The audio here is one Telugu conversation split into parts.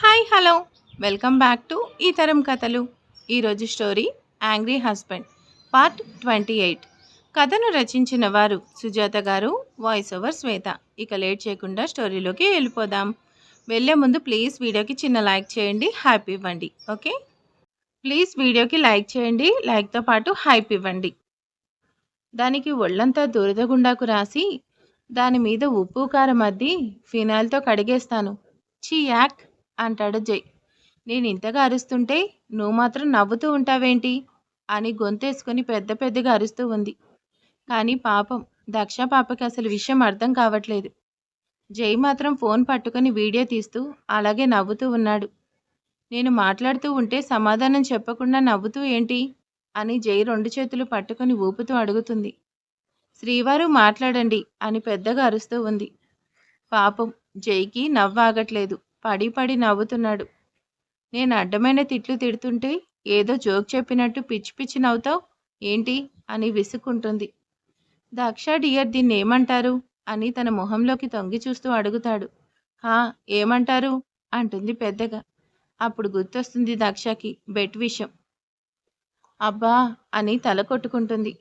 Hi hello welcome back to ఈ తరం కథలు. ఈరోజు స్టోరీ యాంగ్రీ హస్బెండ్ పార్ట్ 28. కథను రచించిన వారు సుజాత గారు, వాయిస్ ఓవర్ శ్వేత. ఇక లేట్ చేయకుండా స్టోరీలోకి వెళ్ళిపోదాం. వెళ్ళే ముందు ప్లీజ్ వీడియోకి చిన్న లైక్ చేయండి, హైప్ ఇవ్వండి. ఓకే, ప్లీజ్ వీడియోకి లైక్ చేయండి, లైక్తో పాటు హైప్ ఇవ్వండి. దానికి ఒళ్ళంతా దురద గుండాకు రాసి దాని మీద ఉప్పు కారం అద్ది ఫినాయిల్తో కడిగేస్తాను. చీ యాక్ అంటాడు జై. నేను ఇంతగా అరుస్తుంటే నువ్వు మాత్రం నవ్వుతూ ఉంటావేంటి అని గొంతేసుకొని పెద్ద పెద్దగా అరుస్తూ ఉంది. కానీ పాపం దక్ష పాపకి అసలు విషయం అర్థం కావట్లేదు. జై మాత్రం ఫోన్ పట్టుకొని వీడియో తీస్తూ అలాగే నవ్వుతూ ఉన్నాడు. నేను మాట్లాడుతూ ఉంటే సమాధానం చెప్పకుండా నవ్వుతూ ఏంటి అని జై 2 చేతులు పట్టుకొని ఊపుతూ అడుగుతుంది. శ్రీవారు మాట్లాడండి అని పెద్దగా అరుస్తూ ఉంది. పాపం జైకి నవ్వాగట్లేదు. పడి పడి నవ్వుతున్నాడు. నేను అడ్డమైన తిట్లు తిడుతుంటే ఏదో జోక్ చెప్పినట్టు పిచ్చి పిచ్చి నవ్వుతావు ఏంటి అని విసుక్కుంటుంది. దక్ష డియర్ దీన్ని ఏమంటారు అని తన మొహంలోకి తొంగి చూస్తూ అడుగుతాడు. హా, ఏమంటారు అంటుంది పెద్దగా. అప్పుడు గుర్తొస్తుంది దక్షకి బెట్ విషయం. అబ్బా అని తల కొట్టుకుంటుంది.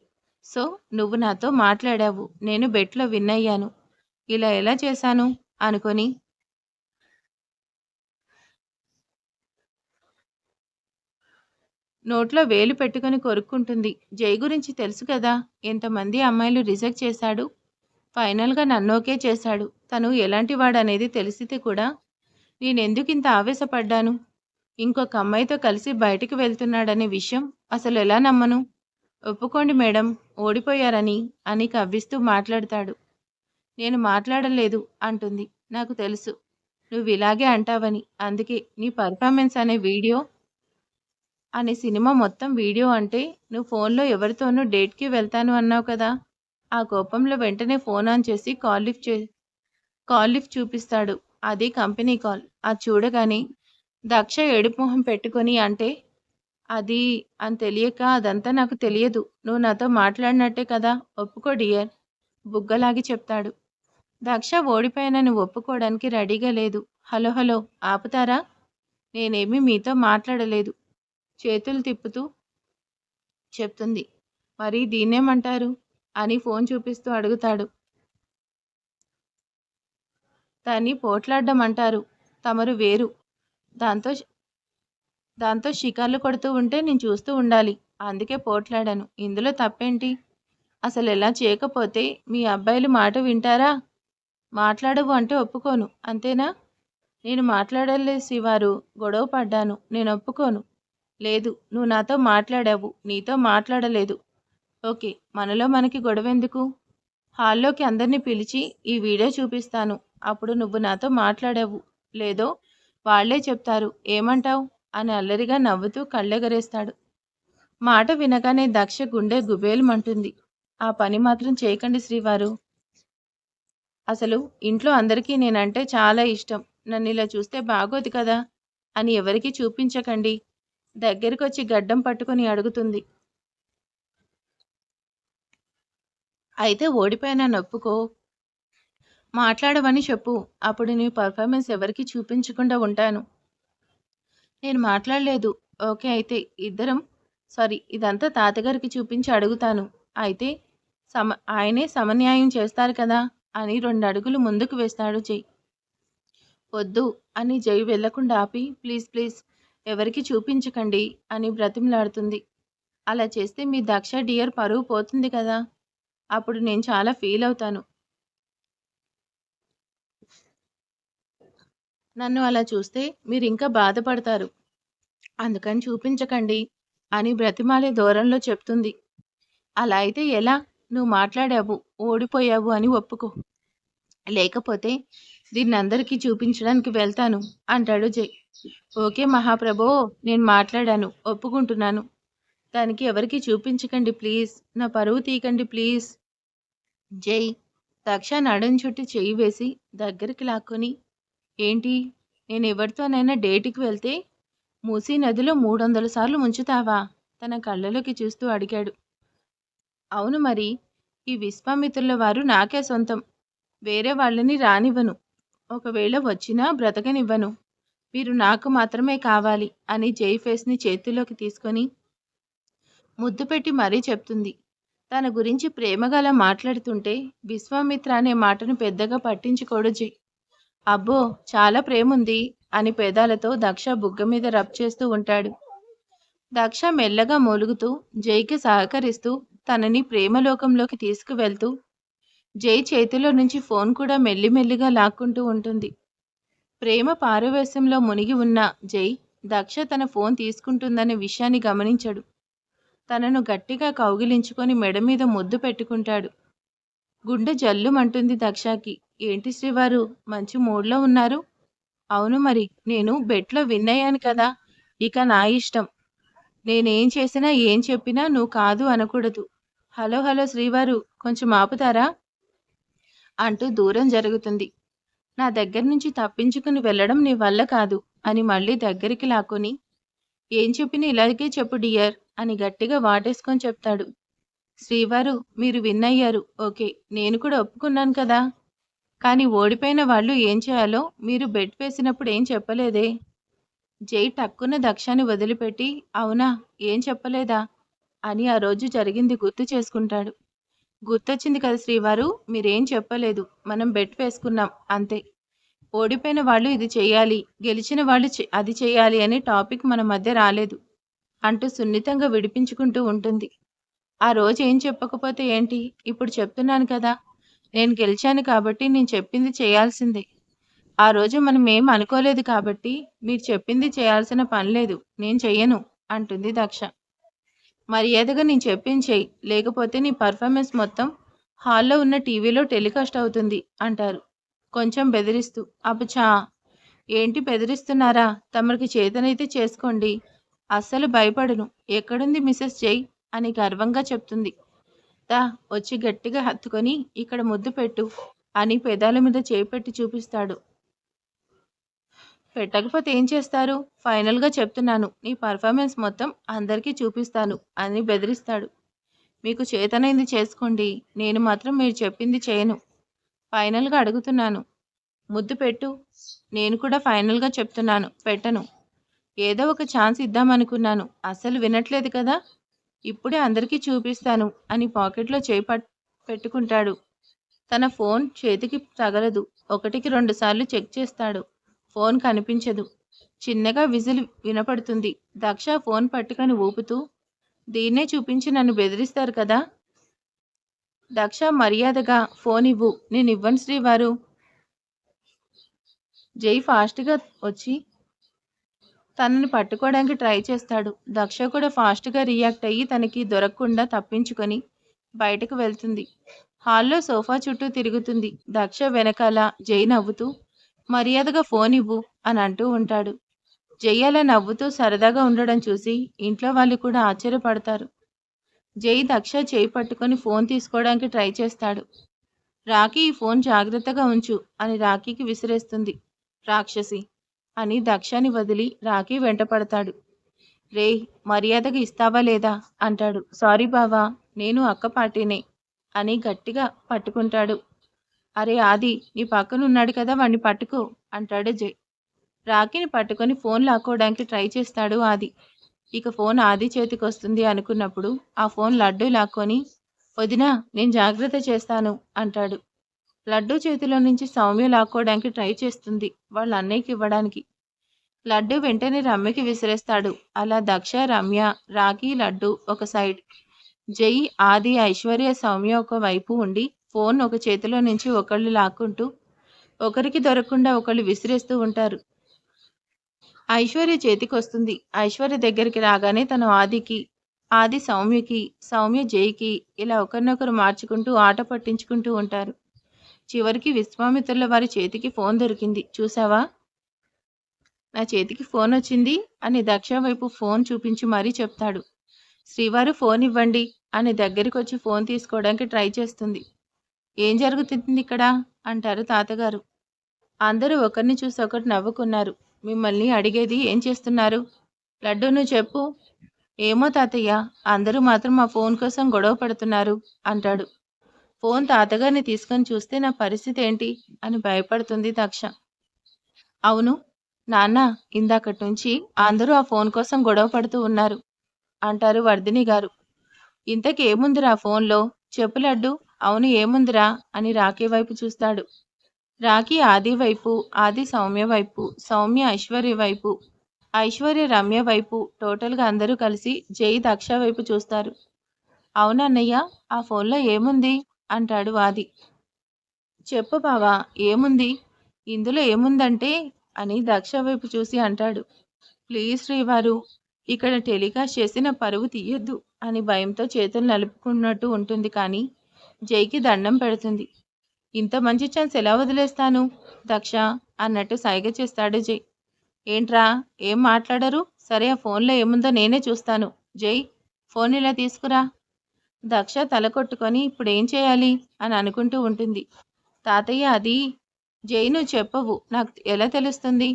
సో నువ్వు నాతో మాట్లాడావు, నేను బెట్లో విన్ అయ్యాను. ఇలా ఎలా చేశాను అనుకొని నోట్లో వేలు పెట్టుకుని కొరుక్కుంటుంది. జై గురించి తెలుసు కదా, ఎంతమంది అమ్మాయిలు రిజెక్ట్ చేశాడు. ఫైనల్గా నన్నోకే చేశాడు. తను ఎలాంటి వాడనేది తెలిసితే కూడా నేనెందుకు ఇంత ఆవేశపడ్డాను. ఇంకొక అమ్మాయితో కలిసి బయటికి వెళ్తున్నాడనే విషయం అసలు ఎలా నమ్మను. ఒప్పుకోండి మేడం, ఓడిపోయారని అని కవ్విస్తూ మాట్లాడతాడు. నేను మాట్లాడలేదు అంటుంది. నాకు తెలుసు నువ్వు ఇలాగే అంటావని. అందుకే నీ పర్ఫార్మెన్స్ అనే సినిమా మొత్తం వీడియో అంటే నువ్వు ఫోన్లో ఎవరితోనూ డేట్కి వెళ్తాను అన్నావు కదా. ఆ కోపంలో వెంటనే ఫోన్ ఆన్ చేసి కాల్ లిఫ్ట్ చూపిస్తాడు. అది కంపెనీ కాల్. అది చూడగానే దక్ష ఏడుపు మొహం పెట్టుకొని అంటే అది అని తెలియక అదంతా నాకు తెలియదు. నువ్వు నాతో మాట్లాడినట్టే కదా, ఒప్పుకో డియర్ బుగ్గలాగి చెప్తాడు. దక్ష ఓడిపోయానని ఒప్పుకోవడానికి రెడీగా లేదు. హలో హలో ఆపుతారా, నేనేమీ మీతో మాట్లాడలేదు చేతులు తిప్పుతూ చెప్తుంది. మరి దీన్నేమంటారు అని ఫోన్ చూపిస్తూ అడుగుతాడు. దాన్ని పోట్లాడడం అంటారు. తమరు వేరు. దాంతో దాంతో షికార్లు కొడుతూ ఉంటే నేను చూస్తూ ఉండాలి. అందుకే పోట్లాడాను. ఇందులో తప్పేంటి. అసలు ఎలా చేయకపోతే మీ అబ్బాయిలు మాట వింటారా. మాట్లాడవు అంటే ఒప్పుకోను అంతేనా. నేను మాట్లాడలేదు శివారు, గొడవ పడ్డాను, నేను ఒప్పుకోను. లేదు, నువ్వు నాతో మాట్లాడావు, నీతో మాట్లాడలేదు. ఓకే, మనలో మనకి గొడవెందుకు. హాల్లోకి అందరినీ పిలిచి ఈ వీడియో చూపిస్తాను. అప్పుడు నువ్వు నాతో మాట్లాడావు లేదో వాళ్లే చెప్తారు. ఏమంటావు అని అల్లరిగా నవ్వుతూ కళ్ళెగరేస్తాడు. మాట వినగానే దక్ష గుండె గుబేలుమంటుంది. ఆ పని మాత్రం చేయకండి శ్రీవారు. అసలు ఇంట్లో అందరికీ నేనంటే చాలా ఇష్టం. నన్ను ఇలా చూస్తే బాగోదు కదా అని ఎవరికీ చూపించకండి. దగ్గరికొచ్చి గడ్డం పట్టుకొని అడుగుతుంది. అయితే ఓడిపోయినా నొప్పుకో, మాట్లాడవని చెప్పు. అప్పుడు నీ పర్ఫార్మెన్స్ ఎవరికి చూపించకుండా ఉంటాను. నేను మాట్లాడలేదు. ఓకే, అయితే ఇదంతా తాతగారికి చూపించి అడుగుతాను. అయితే ఆయనే సమన్యాయం చేస్తారు కదా అని 2 అడుగులు ముందుకు వేస్తాడు జై. వద్దు అని జై వెళ్లకుండా ఆపి ప్లీజ్ ప్లీజ్ ఎవరికి చూపించకండి అని బ్రతిమలాడుతుంది. అలా చేస్తే మీ దక్ష డియర్ పరువు పోతుంది కదా. అప్పుడు నేను చాలా ఫీల్ అవుతాను. నన్ను అలా చూస్తే మీరు ఇంకా బాధపడతారు. అందుకని చూపించకండి అని బ్రతిమాలే ధోరణిలో చెప్తుంది. అలా అయితే ఎలా. నువ్వు మాట్లాడావు, ఓడిపోయావు అని ఒప్పుకో. లేకపోతే దీన్ని అందరికీ చూపించడానికి వెళ్తాను అంటాడు జై. ఓకే మహాప్రభో, నేను మాట్లాడాను, ఒప్పుకుంటున్నాను. దానికి ఎవరికి చూపించకండి ప్లీజ్. నా పరువు తీయకండి ప్లీజ్. జై దక్ష నడుం చుట్టూ చెయ్యి వేసి దగ్గరికి లాక్కొని ఏంటి, నేను ఎవరితోనైనా డేటుకి వెళ్తే మూసీ నదిలో 300 సార్లు ముంచుతావా తన కళ్ళలోకి చూస్తూ అడిగాడు. అవును మరి, ఈ విశ్వామిత్రుల వారు నాకే సొంతం. వేరే వాళ్ళని రానివ్వను. ఒకవేళ వచ్చినా బ్రతకనివ్వను. మీరు నాకు మాత్రమే కావాలి అని జై ఫేస్‌ని చేతుల్లోకి తీసుకొని ముద్దు పెట్టి మరీ చెప్తుంది. తన గురించి ప్రేమగా అలా మాట్లాడుతుంటే విశ్వామిత్ర అనే మాటను పెద్దగా పట్టించుకోడు జై. అబ్బో! చాలా ప్రేముంది అని పెదాలతో దక్ష బుగ్గ మీద రబ్ చేస్తూ ఉంటాడు. దక్ష మెల్లగా మూలుగుతూ జైకి సహకరిస్తూ తనని ప్రేమలోకంలోకి తీసుకువెళ్తూ జై చేతిలో నుంచి ఫోన్ కూడా మెల్లిమెల్లిగా లాక్కుంటూ ఉంటుంది. ప్రేమ పారవేశంలో మునిగి ఉన్న జై దక్ష తన ఫోన్ తీసుకుంటుందనే విషయాన్ని గమనించడు. తనను గట్టిగా కౌగిలించుకొని మెడ మీద ముద్దు పెట్టుకుంటాడు. గుండె జల్లుమంటుంది దక్షకి. ఏంటి శ్రీవారు, మంచి మూడ్లో ఉన్నారు? అవును మరి, నేను బెట్లో విన్ అయ్యాను కదా, ఇక నా ఇష్టం. నేనేం చేసినా ఏం చెప్పినా నువ్వు కాదు అనకూడదు. హలో హలో శ్రీవారు, కొంచెం ఆపుతారా అంటూ దూరం జరుగుతుంది. నా దగ్గర నుంచి తప్పించుకుని వెళ్ళడం నీ వల్ల కాదు అని మళ్ళీ దగ్గరికి లాక్కొని, ఏం చెప్పినా ఇలాగే చెప్పు డియర్ అని గట్టిగా వాటేసుకొని చెప్తాడు. శ్రీవారు, మీరు విన్ అయ్యారు, ఓకే, నేను కూడా ఒప్పుకున్నాను కదా. కానీ ఓడిపోయిన వాళ్ళు ఏం చేయాలో మీరు బెట్ వేసినప్పుడు ఏం చెప్పలేదే. జై టక్కున దక్షాన్ని వదిలిపెట్టి, అవునా, ఏం చెప్పలేదా అని ఆ రోజు జరిగింది గుర్తు చేసుకుంటాడు. గుర్తొచ్చింది కదా శ్రీవారు, మీరేం చెప్పలేదు, మనం బెట్ వేసుకున్నాం అంతే. ఓడిపోయిన వాళ్ళు ఇది చెయ్యాలి, గెలిచిన వాళ్ళు అది చెయ్యాలి అనే టాపిక్ మన మధ్య రాలేదు అంటూ సున్నితంగా విడిపించుకుంటూ ఉంటుంది. ఆ రోజు ఏం చెప్పకపోతే ఏంటి, ఇప్పుడు చెప్తున్నాను కదా, నేను గెలిచాను కాబట్టి నేను చెప్పింది చేయాల్సిందే. ఆ రోజు మనం ఏం అనుకోలేదు కాబట్టి మీరు చెప్పింది చేయాల్సిన పని లేదు, నేను చెయ్యను అంటుంది దక్ష. మర్యాదగా నేను చెప్పింది చెయ్యి, లేకపోతే నీ పర్ఫార్మెన్స్ మొత్తం హాల్లో ఉన్న టీవీలో టెలికాస్ట్ అవుతుంది అంటారు కొంచెం బెదిరిస్తూ. అబ్బచా, ఏంటి బెదిరిస్తున్నారా, తమరికి చేతనైతే చేసుకోండి, అస్సలు భయపడను. ఎక్కడుంది మిసెస్ జై అని గర్వంగా చెప్తుంది. దా వచ్చి గట్టిగా హత్తుకొని ఇక్కడ ముద్దు పెట్టు అని పెదాల మీద చేపెట్టి చూపిస్తాడు. పెట్టకపోతే ఏం చేస్తారు, ఫైనల్గా చెప్తున్నాను, నీ పర్ఫార్మెన్స్ మొత్తం అందరికీ చూపిస్తాను అని బెదిరిస్తాడు. మీకు చేతనైంది చేసుకోండి, నేను మాత్రం మీరు చెప్పింది చేయను. ఫైనల్గా అడుగుతున్నాను, ముద్దు పెట్టు. నేను కూడా ఫైనల్గా చెప్తున్నాను, పెట్టను. ఏదో ఒక ఛాన్స్ ఇద్దామనుకున్నాను, అస్సలు వినట్లేదు కదా. ఇప్పుడే అందరికీ చూపిస్తాను అని పాకెట్లో చేయి పెట్టుకుంటాడు. తన ఫోన్ చేతికి తగలదు. 1-2 సార్లు చెక్ చేస్తాడు. ఫోన్ కనిపించదు. చిన్నగా విజిల్ వినపడుతుంది. దక్ష ఫోన్ పట్టుకొని ఊపుతూ, దీన్నే చూపించి నన్ను బెదిరిస్తారు కదా. దక్ష మర్యాదగా ఫోన్ ఇవ్వు. నేను ఇవ్వను శ్రీవారు. జై ఫాస్ట్గా వచ్చి తనని పట్టుకోవడానికి ట్రై చేస్తాడు. దక్ష కూడా ఫాస్ట్గా రియాక్ట్ అయ్యి తనకి దొరకకుండా తప్పించుకొని బయటకు వెళ్తుంది. హాల్లో సోఫా చుట్టూ తిరుగుతుంది. దక్ష వెనకాల జై నవ్వుతూ, మర్యాదగా ఫోన్ ఇవ్వు అని అంటూ ఉంటాడు. జై అలా నవ్వుతూ సరదాగా ఉండడం చూసి ఇంట్లో వాళ్ళు కూడా ఆశ్చర్యపడతారు. జై దక్ష చేయి పట్టుకొని ఫోన్ తీసుకోవడానికి ట్రై చేస్తాడు. రాఖీ, ఈ ఫోన్ జాగ్రత్తగా ఉంచు అని రాఖీకి విసిరేస్తుంది. రాక్షసి అని దక్షని వదిలి రాఖీ వెంటపడతాడు. రేయ్, మర్యాదగా ఇస్తావా లేదా అంటాడు. సారీ బావా, నేను అక్క పార్టీనే అని గట్టిగా పట్టుకుంటాడు. అరే ఆది, నీ పక్కనున్నాడు కదా, వాణ్ణి పట్టుకో అంటాడు జై. రాఖీని పట్టుకొని ఫోన్ లాక్కోవడానికి ట్రై చేస్తాడు ఆది. ఇక ఫోన్ ఆది చేతికి వస్తుంది అనుకున్నప్పుడు ఆ ఫోన్ లడ్డు లాక్కొని, వదినా నేను జాగ్రత్త చేస్తాను అంటాడు. లడ్డు చేతిలో నుంచి సౌమ్య లాక్కోవడానికి ట్రై చేస్తుంది వాళ్ళ అన్నయ్యకి ఇవ్వడానికి. లడ్డు వెంటనే రమ్యకి విసిరేస్తాడు. అలా దక్ష, రమ్య, రాఖీ, లడ్డు ఒక సైడ్, జై, ఆది, ఐశ్వర్య, సౌమ్య ఒక వైపు ఉండి ఫోన్ ఒక చేతిలో నుంచి ఒకళ్ళు లాక్కుంటూ ఒకరికి దొరకకుండా ఒకళ్ళు విసిరేస్తూ ఉంటారు. ఐశ్వర్య చేతికి వస్తుంది. ఐశ్వర్య దగ్గరికి రాగానే తను ఆదికి, ఆది సౌమ్యకి, సౌమ్య జైకి ఇలా ఒకరినొకరు మార్చుకుంటూ ఆట పట్టించుకుంటూ ఉంటారు. చివరికి విశ్వామిత్రుల వారి చేతికి ఫోన్ దొరికింది. చూసావా, నా చేతికి ఫోన్ వచ్చింది అని దక్ష వైపు ఫోన్ చూపించి మరీ చెప్తాడు. శ్రీవారు ఫోన్ ఇవ్వండి అని దగ్గరికి వచ్చి ఫోన్ తీసుకోవడానికి ట్రై చేస్తుంది. ఏం జరుగుతుంది ఇక్కడ అంటారు తాతగారు. అందరూ ఒకరిని చూసి ఒకరు నవ్వుకున్నారు. మిమ్మల్ని అడిగేది ఏం చేస్తున్నారు, లడ్డు నువ్వు చెప్పు. ఏమో తాతయ్య, అందరూ మాత్రం మా ఫోన్ కోసం గొడవ పడుతున్నారు అంటాడు. ఫోన్ తాతగారిని తీసుకొని చూస్తే నా పరిస్థితి ఏంటి అని భయపడుతుంది దక్ష. అవును, నాన్న, ఇందాకటి నుంచి అందరూ ఆ ఫోన్ కోసం గొడవ పడుతూ ఉన్నారు అంటారు వర్ధిని గారు. ఇంతకీ ఏముందిరా ఫోన్లో? చెప్పు లడ్డు. అవును, ఏముందిరా అని రాకీ వైపు చూస్తాడు. రాకీ ఆది వైపు, ఆది సౌమ్య వైపు, సౌమ్య ఐశ్వర్య వైపు, ఐశ్వర్య రమ్య వైపు, టోటల్గా అందరూ కలిసి జై దక్ష వైపు చూస్తారు. అవునన్నయ్య, ఆ ఫోన్లో ఏముంది అంటాడు ఆది. చెప్పు బావా, ఏముంది? ఇందులో ఏముందంటే అని దక్ష వైపు చూసి అంటాడు. ప్లీజ్ శ్రీవారు, ఇక్కడ టెలికాస్ట్ చేసిన పరువు తీయొద్దు అని భయంతో చేతులు నలుపుకున్నట్టు ఉంటుంది. కానీ జైకి దండం పెడుతుంది. ఇంత మంచి ఛాన్స్ ఎలా వదిలేస్తాను దక్ష అన్నట్టు సైగ చేస్తాడు జై. ఏంట్రా, ఏం మాట్లాడరు? సరే, ఆ ఫోన్లో ఏముందో నేనే చూస్తాను. జై, ఫోన్ ఇలా తీసుకురా. దక్ష తల కొట్టుకొని ఇప్పుడేం చేయాలి అని అనుకుంటూ ఉంటుంది. తాతయ్య, అది జై, నువ్వు చెప్పవు, నాకు ఎలా తెలుస్తుంది?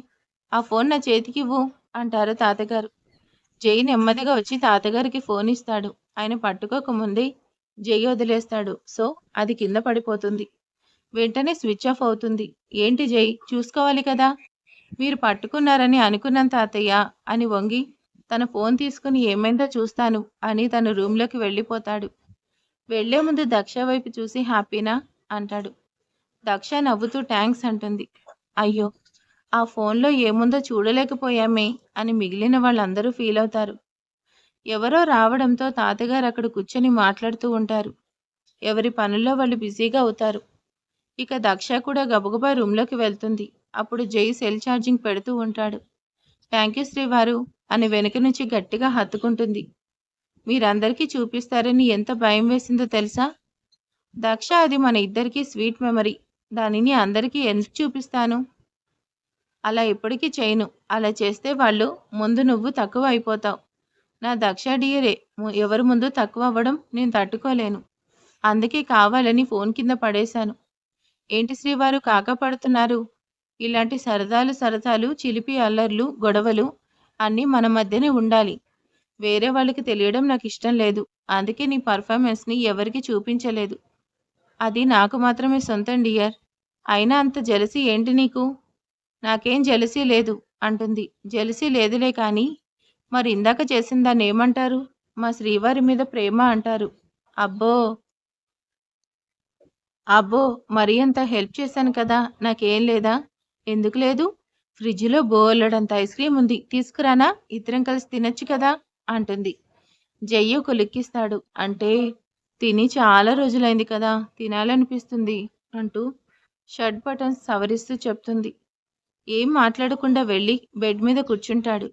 ఆ ఫోన్ నా చేతికివ్వు అంటారు తాతగారు. జై నెమ్మదిగా వచ్చి తాతగారికి ఫోన్ ఇస్తాడు. ఆయన పట్టుకోకముందే జై వదిలేస్తాడు. సో అది కింద పడిపోతుంది. వెంటనే స్విచ్ ఆఫ్ అవుతుంది. ఏంటి జై, చూసుకోవాలి కదా? మీరు పట్టుకున్నారని అనుకున్నాను తాతయ్య అని వంగి తన ఫోన్ తీసుకుని ఏమైందో చూస్తాను అని తన రూమ్లోకి వెళ్ళిపోతాడు. వెళ్లే ముందు దక్ష వైపు చూసి హ్యాపీనా అంటాడు. దక్ష నవ్వుతూ థ్యాంక్స్ అంటుంది. అయ్యో, ఆ ఫోన్లో ఏముందో చూడలేకపోయామే అని మిగిలిన వాళ్ళందరూ ఫీల్ అవుతారు. ఎవరో రావడంతో తాతగారు అక్కడ కూర్చొని మాట్లాడుతూ ఉంటారు. ఎవరి పనుల్లో వాళ్ళు బిజీగా అవుతారు. ఇక దక్ష కూడా గబగబా రూమ్లోకి వెళ్తుంది. అప్పుడు జై సెల్ ఛార్జింగ్ పెడుతూ ఉంటాడు. థ్యాంక్ యూ శ్రీవారు అని వెనుక నుంచి గట్టిగా హత్తుకుంటుంది. మీరందరికీ చూపిస్తారని ఎంత భయం వేసిందో తెలుసా? దక్ష, అది మన ఇద్దరికీ స్వీట్ మెమరీ. దానిని అందరికీ ఎందుకు చూపిస్తాను? అలా ఎప్పటికీ చేయను. అలా చేస్తే వాళ్ళు ముందు నువ్వు తక్కువ అయిపోతావు. నా దక్ష డియరే, ఎవరి ముందు తక్కువ అవ్వడం నేను తట్టుకోలేను. అందుకే కావాలని ఫోన్ కింద పడేశాను. ఏంటి శ్రీవారు కాక పడుతున్నారు? ఇలాంటి సరదాలు, చిలిపి అల్లర్లు, గొడవలు అన్నీ మన మధ్యనే ఉండాలి. వేరే వాళ్ళకి తెలియడం నాకు ఇష్టం లేదు. అందుకే నీ పర్ఫార్మెన్స్ని ఎవరికి చూపించలేదు. అది నాకు మాత్రమే సొంతం డియర్. అయినా అంత జెలసీ ఏంటి నీకు? నాకేం జెలసీ లేదు అంటుంది. జెలసీ లేదులే కానీ మరి ఇందాక చేసిన దాన్ని ఏమంటారు? మా శ్రీవారి మీద ప్రేమ అంటారు. అబ్బో అబ్బో, మరీ అంత హెల్ప్ చేశాను కదా, నాకేం లేదా? ఎందుకు లేదు? ఫ్రిడ్జ్లో బోలెడంత ఐస్ క్రీమ్ ఉంది, తీసుకురానా? ఇద్దరం కలిసి తినొచ్చు కదా అంటుంది. జయ్యు కులిక్కిస్తాడు. అంటే తిని చాలా రోజులైంది కదా, తినాలనిపిస్తుంది అంటూ షర్ట్ బటన్స్ సవరిస్తూ చెప్తుంది. ఏం మాట్లాడకుండా వెళ్ళి బెడ్ మీద కూర్చుంటాడు.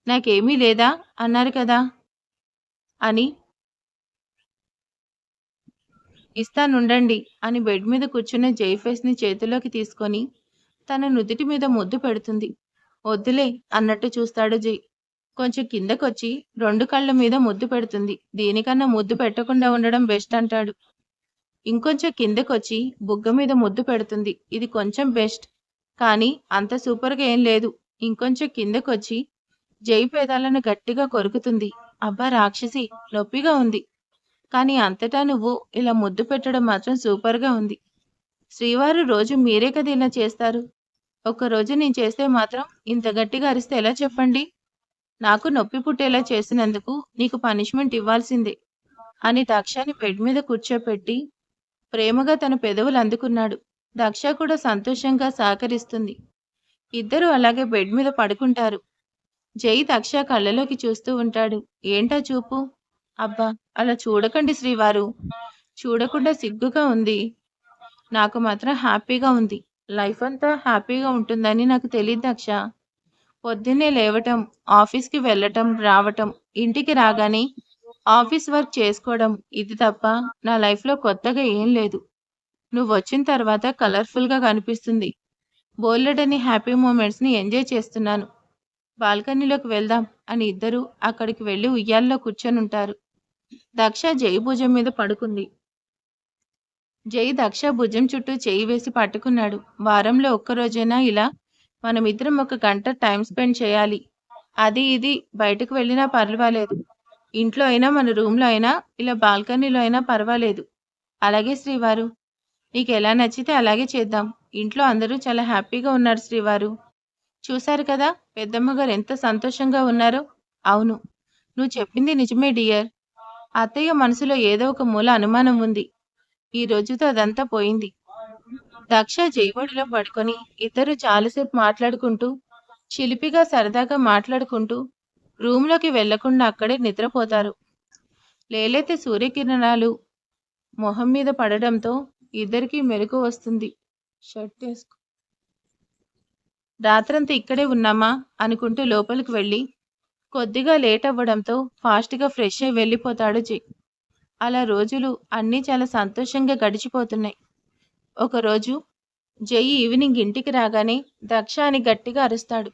నాకేమీ లేదా అన్నారు కదా అని ఇస్తానుండండి అని బెడ్ మీద కూర్చున్న జైఫేస్ని చేతిలోకి తీసుకొని తన నుదిటి మీద ముద్దు పెడుతుంది. వద్దులే అన్నట్టు చూస్తాడు జై. కొంచెం కిందకొచ్చి రెండు కళ్ళ మీద ముద్దు పెడుతుంది. దీనికన్నా ముద్దు పెట్టకుండా ఉండడం బెస్ట్ అంటాడు. ఇంకొంచెం కిందకొచ్చి బుగ్గ మీద ముద్దు పెడుతుంది. ఇది కొంచెం బెస్ట్, కానీ అంత సూపర్గా ఏం లేదు. ఇంకొంచెం కిందకొచ్చి జై పేదాలను గట్టిగా కొరుకుతుంది. అబ్బా రాక్షసి, నొప్పిగా ఉంది. కానీ అంతటా నువ్వు ఇలా ముద్దు పెట్టడం మాత్రం సూపర్గా ఉంది. శ్రీవారు రోజు మీరే కదా ఇలా చేస్తారు. ఒక్కరోజు నేను చేస్తే మాత్రం ఇంత గట్టిగా అరిస్తే ఎలా చెప్పండి? నాకు నొప్పి పుట్టేలా చేసినందుకు నీకు పనిష్మెంట్ ఇవ్వాల్సిందే అని దక్షని బెడ్ మీద కూర్చోపెట్టి ప్రేమగా తన పెదవులు అందుకున్నాడు. దక్ష కూడా సంతోషంగా సహకరిస్తుంది. ఇద్దరూ అలాగే బెడ్ మీద పడుకుంటారు. జై దక్ష కళ్ళలోకి చూస్తూ ఉంటాడు. ఏంటా చూపు? అబ్బా, అలా చూడకండి శ్రీవారు. చూడకుండా సిగ్గుగా ఉంది. నాకు మాత్రం హ్యాపీగా ఉంది. లైఫ్ అంతా హ్యాపీగా ఉంటుందని నాకు తెలియదు దక్ష. పొద్దున్నే లేవటం, ఆఫీస్కి వెళ్ళటం, రావటం, ఇంటికి రాగానే ఆఫీస్ వర్క్ చేసుకోవడం, ఇది తప్ప నా లైఫ్లో కొత్తగా ఏం లేదు. నువ్వు వచ్చిన తర్వాత కలర్ఫుల్గా కనిపిస్తుంది. బోలెడని హ్యాపీ మూమెంట్స్ని ఎంజాయ్ చేస్తున్నాను. బాల్కనీలోకి వెళ్దాం అని ఇద్దరూ అక్కడికి వెళ్ళి ఉయ్యాల్లో కూర్చొని ఉంటారు. దక్ష జై భుజం మీద పడుకుంది. జై దక్ష భుజం చుట్టూ చేయి వేసి పట్టుకున్నాడు. వారంలో ఒక్కరోజైనా ఇలా మనమిద్దరం 1 గంట టైం స్పెండ్ చేయాలి. అది ఇది బయటకు వెళ్ళినా పర్వాలేదు. ఇంట్లో అయినా మన రూమ్లో అయినా ఇలా బాల్కనీలో అయినా పర్వాలేదు. అలాగే శ్రీవారు, నీకు ఎలా నచ్చితే అలాగే చేద్దాం. ఇంట్లో అందరూ చాలా హ్యాపీగా ఉన్నారు శ్రీవారు. చూశారు కదా పెద్దమ్మగారు ఎంత సంతోషంగా ఉన్నారో. అవును, నువ్వు చెప్పింది నిజమే డియర్. అత్తయ్య మనసులో ఏదో ఒక మూల అనుమానం ఉంది. ఈ రోజుతో అదంతా పోయింది. దక్ష జైవడిలో పడుకొని ఇద్దరు చాలాసేపు మాట్లాడుకుంటూ, చిలిపిగా సరదాగా మాట్లాడుకుంటూ రూంలోకి వెళ్లకుండా అక్కడే నిద్రపోతారు. లేలేత సూర్యకిరణాలు మొహం మీద పడడంతో ఇద్దరికీ మెలకు వస్తుంది. షర్ట్ వేసుకో. రాత్రంతా ఇక్కడే ఉన్నామా అనుకుంటూ లోపలికి వెళ్ళి కొద్దిగా లేట్ అవ్వడంతో ఫాస్ట్గా ఫ్రెష్ అయి వెళ్ళిపోతాడు జై. అలా రోజులు అన్నీ చాలా సంతోషంగా గడిచిపోతున్నాయి. ఒకరోజు జై ఈవినింగ్ ఇంటికి రాగానే దక్ష అని గట్టిగా అరుస్తాడు.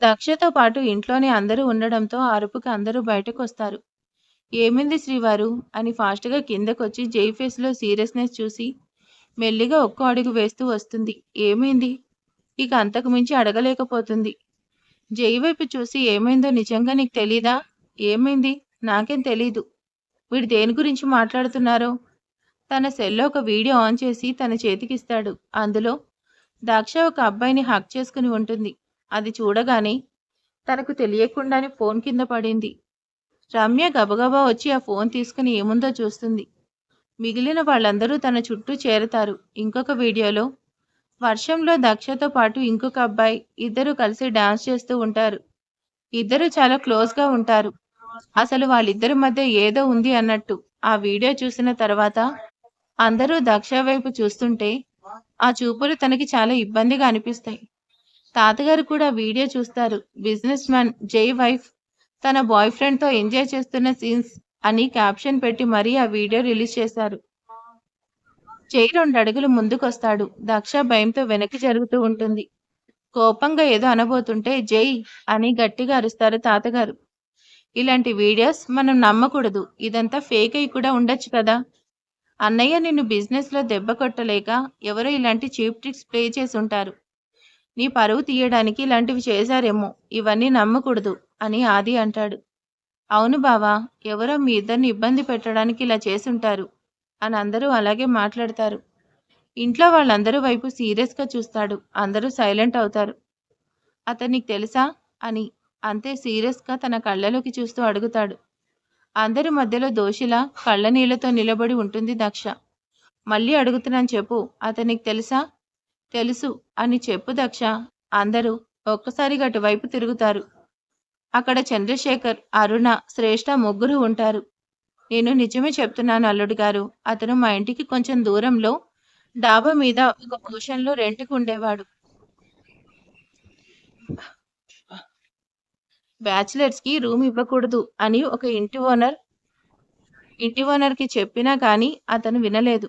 దక్షతో పాటు ఇంట్లోనే అందరూ ఉండడంతో ఆ అరుపుకి అందరూ బయటకు వస్తారు. ఏమైంది శ్రీవారు అని ఫాస్ట్గా కిందకొచ్చి జై ఫేస్లో సీరియస్నెస్ చూసి మెల్లిగా ఒక్కో అడుగు వేస్తూ వస్తుంది. ఏమైంది? ఇక అంతకు మించి అడగలేకపోతుంది. జై వైపు చూసి ఏమైందో నిజంగా నీకు తెలీదా? ఏమైంది? నాకేం తెలీదు. వీడు దేని గురించి మాట్లాడుతున్నారో? తన సెల్లో ఒక వీడియో ఆన్ చేసి తన చేతికిస్తాడు. అందులో దాక్ష ఒక అబ్బాయిని హక్ చేసుకుని ఉంటుంది. అది చూడగానే తనకు తెలియకుండానే ఫోన్ కింద పడింది. రమ్య గబగబా వచ్చి ఆ ఫోన్ తీసుకుని ఏముందో చూస్తుంది. మిగిలిన వాళ్ళందరూ తన చుట్టూ చేరతారు. ఇంకొక వీడియోలో వర్షంలో దక్షతో పాటు ఇంకొక అబ్బాయి ఇద్దరు కలిసి డాన్స్ చేస్తూ ఉంటారు. ఇద్దరు చాలా క్లోజ్గా ఉంటారు. అసలు వాళ్ళిద్దరి మధ్య ఏదో ఉంది అన్నట్టు. ఆ వీడియో చూసిన తర్వాత అందరూ దక్ష వైపు చూస్తుంటే ఆ చూపులు తనకి చాలా ఇబ్బందిగా అనిపిస్తాయి. తాతగారు కూడా వీడియో చూస్తారు. బిజినెస్ మ్యాన్ జై వైఫ్ తన బాయ్ ఫ్రెండ్తో ఎంజాయ్ చేస్తున్న సీన్స్ అని క్యాప్షన్ పెట్టి మరీ ఆ వీడియో రిలీజ్ చేశారు. జై 2 అడుగులు ముందుకొస్తాడు. దక్ష భయంతో వెనక్కి జరుగుతూ ఉంటుంది. కోపంగా ఏదో అనబోతుంటే జై అని గట్టిగా అరుస్తారు తాతగారు. ఇలాంటి వీడియోస్ మనం నమ్మకూడదు. ఇదంతా ఫేక్ అయి కూడా ఉండొచ్చు కదా. అన్నయ్య నిన్ను బిజినెస్లో దెబ్బ కొట్టలేక ఎవరో ఇలాంటి చీప్ ట్రిక్స్ ప్లే చేసి ఉంటారు. నీ పరువు తీయడానికి ఇలాంటివి చేశారేమో. ఇవన్నీ నమ్మకూడదు అని ఆది అంటాడు. అవును బావా, ఎవరో మీ ఇద్దరిని ఇబ్బంది పెట్టడానికి ఇలా చేసుంటారు అని అందరూ అలాగే మాట్లాడతారు. ఇంట్లో వాళ్ళందరూ వైపు సీరియస్గా చూస్తాడు. అందరూ సైలెంట్ అవుతారు. అతనికి తెలుసా అని అంతే సీరియస్గా తన కళ్ళలోకి చూస్తూ అడుగుతాడు. అందరి మధ్యలో దోషిలా కళ్ళ నీళ్లతో నిలబడి ఉంటుంది దక్ష. మళ్ళీ అడుగుతున్నాను చెప్పు, అతనికి తెలుసా? తెలుసు అని చెప్పు దక్ష. అందరూ ఒక్కసారిగా అటువైపు తిరుగుతారు. అక్కడ చంద్రశేఖర్, అరుణ, శ్రేష్ఠ ముగ్గురు ఉంటారు. నేను నిజమే చెప్తున్నాను అల్లుడు గారు. అతను మా ఇంటికి కొంచెం దూరంలో డాబా మీద ఒక పోర్షన్లో రెంట్కి ఉండేవాడు. బ్యాచిలర్స్కి రూమ్ ఇవ్వకూడదు అని ఒక ఇంటి ఓనర్కి చెప్పినా కానీ అతను వినలేదు.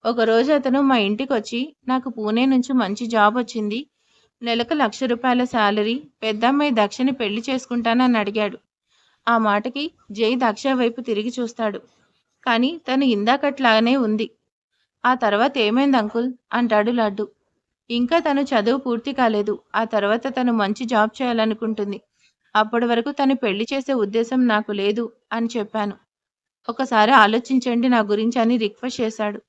ఒకరోజు అతను మా ఇంటికి వచ్చి నాకు పూణే నుంచి మంచి జాబ్ వచ్చింది, నెలకు ₹1,00,000 శాలరీ, పెద్దమ్మాయి దక్షని పెళ్లి చేసుకుంటానని అడిగాడు. ఆ మాటకి జై దక్ష వైపు తిరిగి చూస్తాడు. కానీ తను ఇందాకట్లానే ఉంది. ఆ తర్వాత ఏమైంది అంకుల్ అంటాడు లడ్డు. ఇంకా తను చదువు పూర్తి కాలేదు. ఆ తర్వాత తను మంచి జాబ్ చేయాలనుకుంటుంది. అప్పటి వరకు తను పెళ్లి చేసే ఉద్దేశం నాకు లేదు అని చెప్పాను. ఒకసారి ఆలోచించండి నా గురించి అని రిక్వెస్ట్ చేశాడు.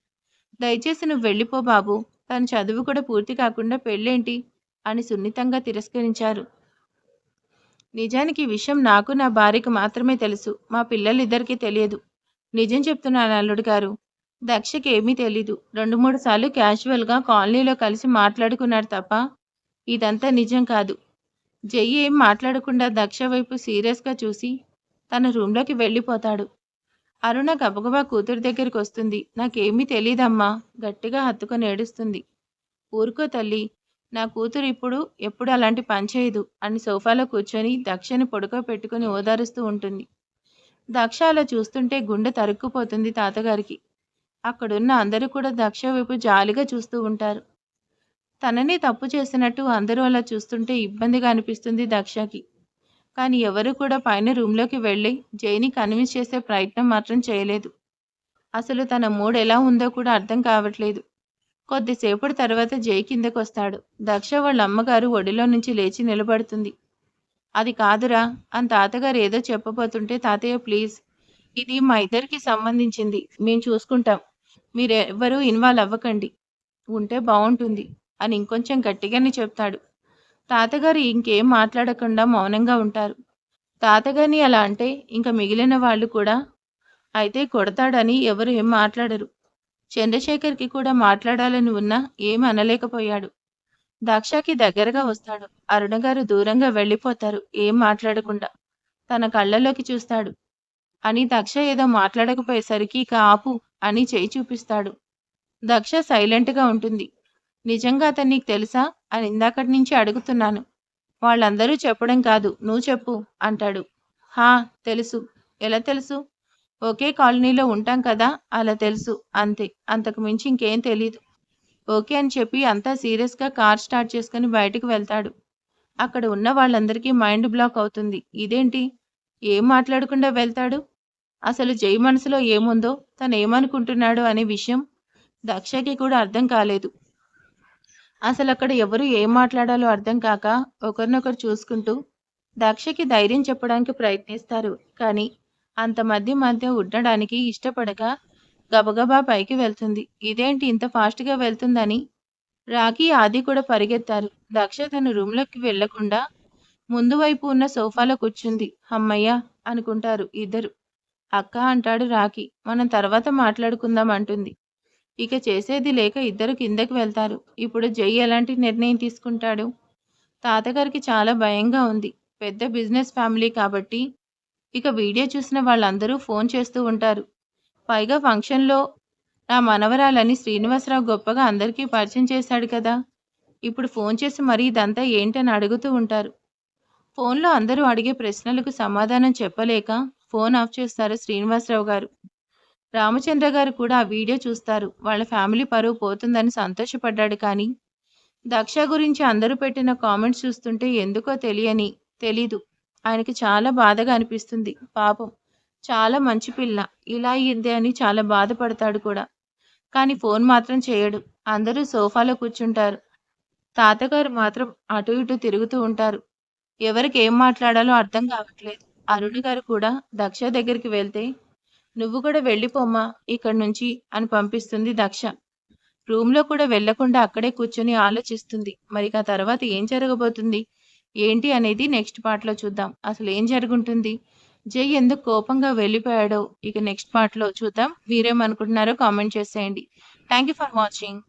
దయచేసి నువ్వు వెళ్ళిపో బాబు, తన చదువు కూడా పూర్తి కాకుండా పెళ్ళేంటి అని సున్నితంగా తిరస్కరించారు. నిజానికి ఈ విషయం నాకు నా భార్యకు మాత్రమే తెలుసు. మా పిల్లలిద్దరికీ తెలియదు. నిజం చెప్తున్నాను అల్లుడు గారు. దక్షకి ఏమీ తెలీదు. 2-3 సార్లు క్యాజువల్గా కాలనీలో కలిసి మాట్లాడుకున్నాడు తప్ప ఇదంతా నిజం కాదు. జై ఏం మాట్లాడకుండా దక్ష వైపు సీరియస్గా చూసి తన రూంలోకి వెళ్ళిపోతాడు. అరుణ గబగబా కూతురు దగ్గరికి వస్తుంది. నాకేమీ తెలీదమ్మా, గట్టిగా హత్తుకొని ఏడుస్తుంది. ఊరుకో తల్లి, నా కూతురు ఎప్పుడు అలాంటి పని చేయదు అని సోఫాలో కూర్చొని దక్షని పెట్టుకుని ఓదారుస్తూ ఉంటుంది. దక్ష అలా చూస్తుంటే గుండె తరుక్కుపోతుంది తాతగారికి. అక్కడున్న అందరూ కూడా దక్ష వైపు జాలిగా చూస్తూ ఉంటారు. తనని తప్పు చేసినట్టు అందరూ అలా చూస్తుంటే ఇబ్బందిగా అనిపిస్తుంది దక్షకి. కానీ ఎవరు కూడా పైన రూంలోకి వెళ్ళి జైని కన్విన్స్ చేసే ప్రయత్నం మాత్రం చేయలేదు. అసలు తన మూడ్ ఎలా ఉందో కూడా అర్థం కావట్లేదు. కొద్దిసేపటి తర్వాత జై కిందకు వస్తాడు. దక్ష వాళ్ళ అమ్మగారు ఒడిలో నుంచి లేచి నిలబడుతుంది. అది కాదురా అని తాతగారు ఏదో చెప్పబోతుంటే, తాతయ్య ప్లీజ్, ఇది మా ఇద్దరికి సంబంధించింది, మేము చూసుకుంటాం, మీరెవ్వరూ ఇన్వాల్వ్ అవ్వకండి, ఉంటే బాగుంటుంది అని ఇంకొంచెం గట్టిగానే చెప్తాడు. తాతగారు ఇంకేం మాట్లాడకుండా మౌనంగా ఉంటారు. తాతగారిని అలా అంటే ఇంక మిగిలిన వాళ్ళు కూడా అయితే కొడతాడని ఎవరు ఏం మాట్లాడరు. చంద్రశేఖర్‌కి కూడా మాట్లాడాలని ఉన్నా ఏం అనలేకపోయాడు. దక్షకి దగ్గరగా వస్తాడు. అరుణగారు దూరంగా వెళ్ళిపోతారు ఏం మాట్లాడకుండా. తన కళ్ళలోకి చూస్తాడు. అని దక్ష ఏదో మాట్లాడకపోయేసరికి ఇక ఆపు అని చెయ్యి చూపిస్తాడు. దక్ష సైలెంట్‌గా ఉంటుంది. నిజంగా అతను నీకు తెలుసా? అని ఇందాకటి నుంచి అడుగుతున్నాను. వాళ్ళందరూ చెప్పడం కాదు. నువ్వు చెప్పు అంటాడు. హా! తెలుసు. ఎలా తెలుసు? ఒకే కాలనీలో ఉంటాం కదా! అలా తెలుసు. అంతే. అంతకు మించి ఇంకేం తెలీదు. ఓకే అని చెప్పి అంతా సీరియస్‌గా కార్ స్టార్ట్ చేసుకొని బయటికి వెళ్తాడు. అక్కడ ఉన్న వాళ్ళందరికీ మైండ్ బ్లాక్ అవుతుంది. ఇదేంటి? ఏం మాట్లాడకుండా వెళ్తాడు? అసలు జై మనసులో ఏముందో, తనేమనుకుంటున్నాడో అనే విషయం దక్షకి కూడా అర్థం కాలేదు. అసలక్కడ ఎవరు ఏం మాట్లాడాలో అర్థం కాక ఒకరినొకరు చూసుకుంటూ దక్షకి ధైర్యం చెప్పడానికి ప్రయత్నిస్తారు. కానీ అంత మధ్య మధ్య ఉండడానికి ఇష్టపడక గబగబా పైకి వెళ్తుంది. ఇదేంటి ఇంత ఫాస్ట్‌గా వెళ్తుందని రాకీ, ఆది కూడా పరిగెత్తారు. దక్ష తన రూమ్‌లోకి వెళ్ళకుండా ముందు వైపు ఉన్న సోఫాలో కూర్చుంది. హమ్మయ్య! అనుకుంటారు ఇద్దరు. అక్కా అంటాడు రాకీ. మనం తర్వాత మాట్లాడుకుందాం అంటుంది. ఇక చేసేది లేక ఇద్దరు కిందకి వెళ్తారు. ఇప్పుడు జై ఎలాంటి నిర్ణయం తీసుకుంటాడు? తాతగారికి చాలా భయంగా ఉంది. పెద్ద బిజినెస్ ఫ్యామిలీ కాబట్టి ఇక వీడియో చూసిన వాళ్ళందరూ ఫోన్ చేస్తూ ఉంటారు. పైగా ఫంక్షన్‌లో నా మనవరాలని శ్రీనివాసరావు గొప్పగా అందరికీ పరిచయం చేశాడు కదా! ఇప్పుడు ఫోన్ చేసి మరీ ఇదంతా ఏంటని అడుగుతూ ఉంటారు. ఫోన్‌లో అందరూ అడిగే ప్రశ్నలకు సమాధానం చెప్పలేక ఫోన్ ఆఫ్ చేస్తారు శ్రీనివాసరావు గారు. రామచంద్ర గారు కూడా ఆ వీడియో చూస్తారు. వాళ్ళ ఫ్యామిలీ పరువు పోతుందని సంతోషపడ్డాడు కానీ, దక్ష గురించి అందరూ పెట్టిన కామెంట్స్ చూస్తుంటే ఎందుకో తెలీదు. ఆయనకి చాలా బాధగా అనిపిస్తుంది. పాపం చాలా మంచి పిల్ల. ఇలా అయిందే అని చాలా బాధపడతాడు కూడా. కానీ ఫోన్ మాత్రం చేయడు. అందరూ సోఫాలో కూర్చుంటారు. తాతగారు మాత్రం అటు ఇటు తిరుగుతూ ఉంటారు. ఎవరికి ఏం మాట్లాడాలో అర్థం కావట్లేదు. అరుణ్ గారు కూడా దక్ష దగ్గరికి వెళ్తే, "నువ్వు కూడా వెళ్ళిపోమ్మా ఇక్కడి నుంచి" అని పంపిస్తుంది దక్ష. రూమ్‌లో కూడా వెళ్ళకుండా అక్కడే కూర్చొని ఆలోచిస్తుంది. మరిక ఆ తర్వాత ఏం జరగబోతుంది? ఏంటి అనేది నెక్స్ట్ పార్ట్‌లో చూద్దాం. అసలేం జరుగుంటుంది? జై ఎందుకు కోపంగా వెళ్ళిపోయాడో ఇక నెక్స్ట్ పార్ట్‌లో చూద్దాం. మీరేమనుకుంటున్నారో కామెంట్ చేసేయండి. Thank you for watching.